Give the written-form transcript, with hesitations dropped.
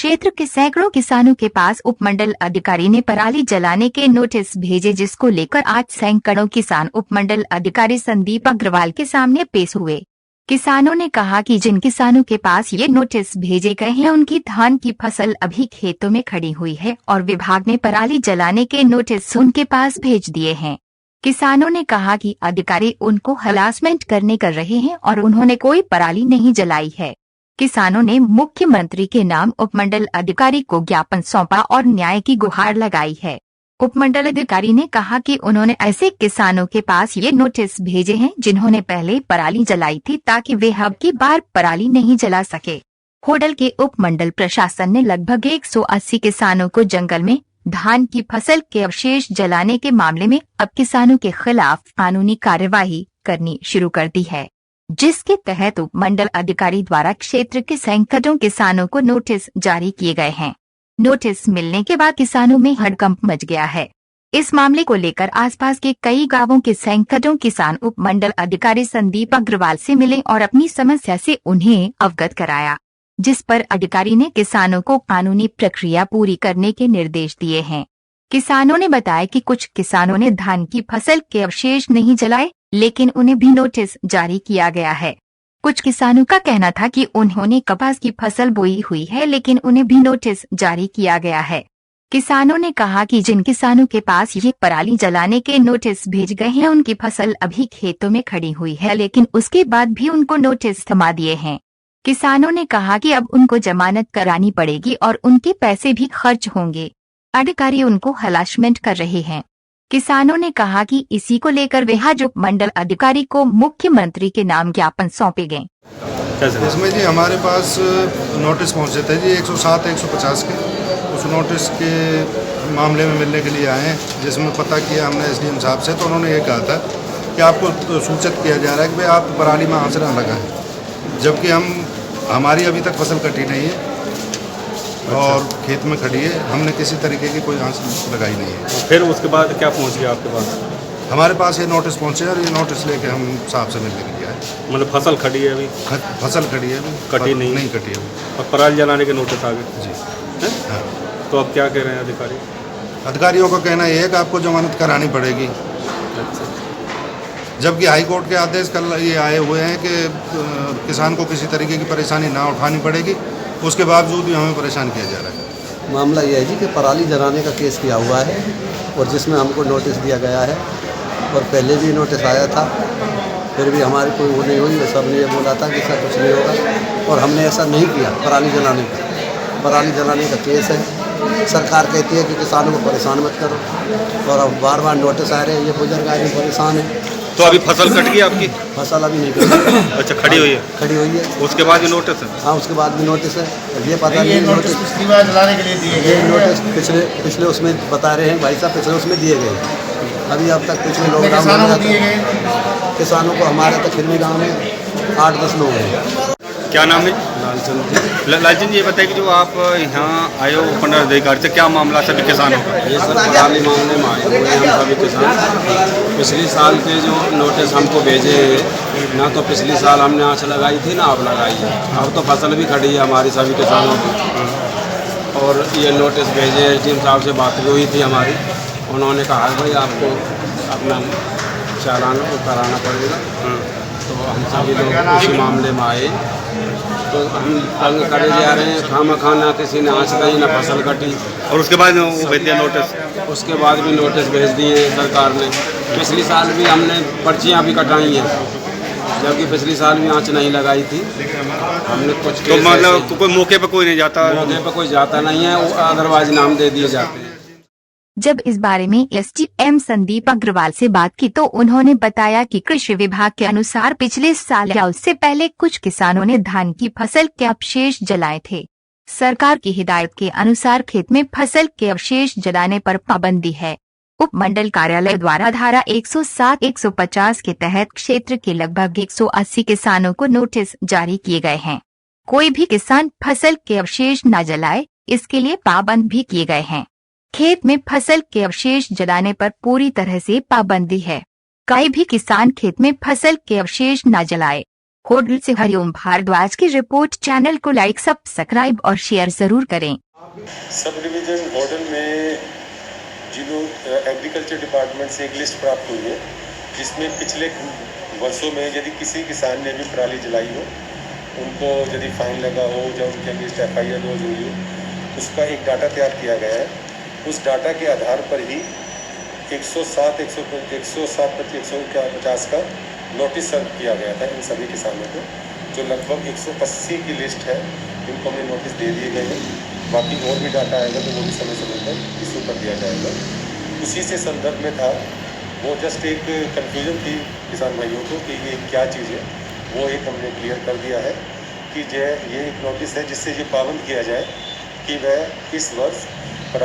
क्षेत्र के सैकड़ों किसानों के पास उपमंडल अधिकारी ने पराली जलाने के नोटिस भेजे, जिसको लेकर आज सैकड़ों किसान उपमंडल अधिकारी संदीप अग्रवाल के सामने पेश हुए। किसानों ने कहा कि जिन किसानों के पास ये नोटिस भेजे गए हैं उनकी धान की फसल अभी खेतों में खड़ी हुई है और विभाग ने पराली जलाने के नोटिस उनके पास भेज दिए हैं। किसानों ने कहा कि अधिकारी उनको हरासमेंट करने कर रहे हैं और उन्होंने कोई पराली नहीं जलाई है। किसानों ने मुख्यमंत्री के नाम उपमंडल अधिकारी को ज्ञापन सौंपा और न्याय की गुहार लगाई है। उपमंडल अधिकारी ने कहा कि उन्होंने ऐसे किसानों के पास ये नोटिस भेजे हैं जिन्होंने पहले पराली जलाई थी, ताकि वे अब की बार पराली नहीं जला सके। होडल के उपमंडल प्रशासन ने लगभग 180 किसानों को जंगल में धान की फसल के अवशेष जलाने के मामले में अब किसानों के खिलाफ कानूनी कार्यवाही करनी शुरू कर दी है, जिसके तहत उपमंडल अधिकारी द्वारा क्षेत्र के सैकड़ों किसानों को नोटिस जारी किए गए हैं। नोटिस मिलने के बाद किसानों में हड़कंप मच गया है। इस मामले को लेकर आसपास के कई गांवों के सैकड़ों किसान उपमंडल अधिकारी संदीप अग्रवाल से मिले और अपनी समस्या से उन्हें अवगत कराया, जिस पर अधिकारी ने किसानों को कानूनी प्रक्रिया पूरी करने के निर्देश दिए हैं। किसानों ने बताया कि कुछ किसानों ने धान की फसल के अवशेष नहीं जलाए, लेकिन उन्हें भी नोटिस जारी किया गया है। कुछ किसानों का कहना था कि उन्होंने कपास की फसल बोई हुई है, लेकिन उन्हें भी नोटिस जारी किया गया है। किसानों ने कहा कि जिन किसानों के पास ये पराली जलाने के नोटिस भेज गए हैं उनकी फसल अभी खेतों में खड़ी हुई है, लेकिन उसके बाद भी उनको नोटिस थमा दिए हैं। किसानों ने कहा कि अब उनको जमानत करानी पड़ेगी और उनके पैसे भी खर्च होंगे। अधिकारी उनको हरासमेंट कर रहे हैं। किसानों ने कहा कि इसी को लेकर वे आज उपमंडल अधिकारी को मुख्यमंत्री के नाम ज्ञापन सौंपे गए। इसमें जी हमारे पास नोटिस पहुंचे थे जी 107 150 के। उस नोटिस के मामले में मिलने के लिए आए हैं, जिसमें पता किया हमने एसडीएम साहब से, तो उन्होंने ये कहा था कि आपको सूचित किया जा रहा है कि भाई आप पराली में आंच ना लगाएं, जबकि हमारी अभी तक फसल कटी नहीं है और खेत में खड़ी है। हमने किसी तरीके की कोई आंच लगाई नहीं है। फिर उसके बाद क्या पहुंच गया आपके पास? हमारे पास ये नोटिस पहुंचे और ये नोटिस लेके हम साहब से मिलने के लिए आए। मतलब फसल खड़ी है अभी? फसल खड़ी है अभी, कटी नहीं कटी है और पराली जलाने के नोटिस आ गए जी। हाँ। तो अब क्या कह रहे हैं अधिकारी? अधिकारियों का कहना ये है कि आपको जमानत करानी पड़ेगी। अच्छा। जबकि हाई कोर्ट के आदेश कल ये आए हुए हैं कि किसान को किसी तरीके की परेशानी ना उठानी पड़ेगी, उसके बावजूद भी हमें परेशान किया जा रहा है। मामला ये है जी कि पराली जलाने का केस किया हुआ है और जिसमें हमको नोटिस दिया गया है और पहले भी नोटिस आया था, फिर भी हमारी कोई वो नहीं हुई। सब ने ये बोला था कि ऐसा कुछ नहीं होगा और हमने ऐसा नहीं किया। पराली जलाने का केस है। सरकार कहती है कि किसानों को परेशान मत करो और अब बार बार नोटिस आ रहे हैं। ये बुजुर्ग आदमी परेशान है। तो अभी फसल कट गई आपकी? फसल अभी नहीं कटी। अच्छा, खड़ी हुई है? खड़ी हुई है। उसके बाद भी नोटिस है? हाँ, उसके बाद भी नोटिस है। ये पता नहीं नोटिस जलाने के लिए दिए गए नोटिस पिछले उसमें बता रहे हैं भाई साहब, पिछले उसमें दिए गए। अभी अब तक पिछले लॉकडाउन में दिए गए किसानों को। हमारे तक खिरवी गाँव में 8-10 लोग हैं। क्या नाम है? लालचंद जी, ये बताइए कि जो आप यहाँ आए हो उपमंडल अधिकारी से, क्या मामला सभी किसानों का? ये सर पराली मांगने में आए हुए हैं हम सभी किसान। पिछले साल के जो नोटिस हमको भेजे हैं, ना तो पिछली साल हमने आँच लगाई थी ना अब लगाई है। अब तो फसल भी खड़ी है हमारी सभी किसानों की। और ये नोटिस भेजे एसडीएम साहब से बात भी हुई थी हमारी। उन्होंने कहा भाई आपको अपना चालान कराना पड़ेगा। तो हम सभी लोग उसी मामले में आए। तो हम तंग करे जा रहे हैं, खाना किसी ने आँच गई ना फसल कटी। और उसके बाद वो भेज दिया नोटिस? उसके बाद भी नोटिस भेज दिए सरकार ने। पिछली साल भी हमने पर्चियाँ भी कटाई हैं, जबकि पिछली साल भी आँच नहीं लगाई थी हमने। कुछ तो मतलब कोई मौके पर कोई नहीं जाता? मौके पर कोई जाता नहीं है, अदरवाइज नाम दे दिए जाते हैं। जब इस बारे में एसडीएम संदीप अग्रवाल से बात की तो उन्होंने बताया कि कृषि विभाग के अनुसार पिछले साल या उससे पहले कुछ किसानों ने धान की फसल के अवशेष जलाए थे। सरकार की हिदायत के अनुसार खेत में फसल के अवशेष जलाने पर पाबंदी है। उपमंडल कार्यालय द्वारा धारा 107-150 के तहत क्षेत्र के लगभग 180 किसानों को नोटिस जारी किए गए हैं। कोई भी किसान फसल के अवशेष न जलाए, इसके लिए पाबंद भी किए गए हैं। खेत में फसल के अवशेष जलाने पर पूरी तरह से पाबंदी है। कोई भी किसान खेत में फसल के अवशेष न जलाए। कोडल से हरिओम भारद्वाज की रिपोर्ट। चैनल को लाइक, सब्सक्राइब और शेयर जरूर करें। सब डिवीज़न मॉडल में जिन्हों एग्रीकल्चर डिपार्टमेंट से एक लिस्ट प्राप्त हुई है, जिसमें पिछले वर्षों में यदि किसी किसान ने भी पराली जलाई हो, उनको यदि फाइन लगा हो या उनके अगेंस्ट FIR लॉज हुई हो, उसका एक डाटा तैयार किया गया है। उस डाटा के आधार पर ही 107/150 का नोटिस सर्व किया गया था इन सभी किसानों को, जो लगभग 180 की लिस्ट है। इनको हमने नोटिस दे दिए गए हैं। बाकी और भी डाटा आएगा तो वो भी समय समय पर इशू कर दिया जाएगा। उसी से संदर्भ में था, वो जस्ट एक कन्फ्यूजन थी किसान भाइयों को कि ये क्या चीज़ है, वो एक हमने क्लियर कर दिया है कि ये एक नोटिस है जिससे ये पाबंद किया जाए कि वह इस वर्ष पर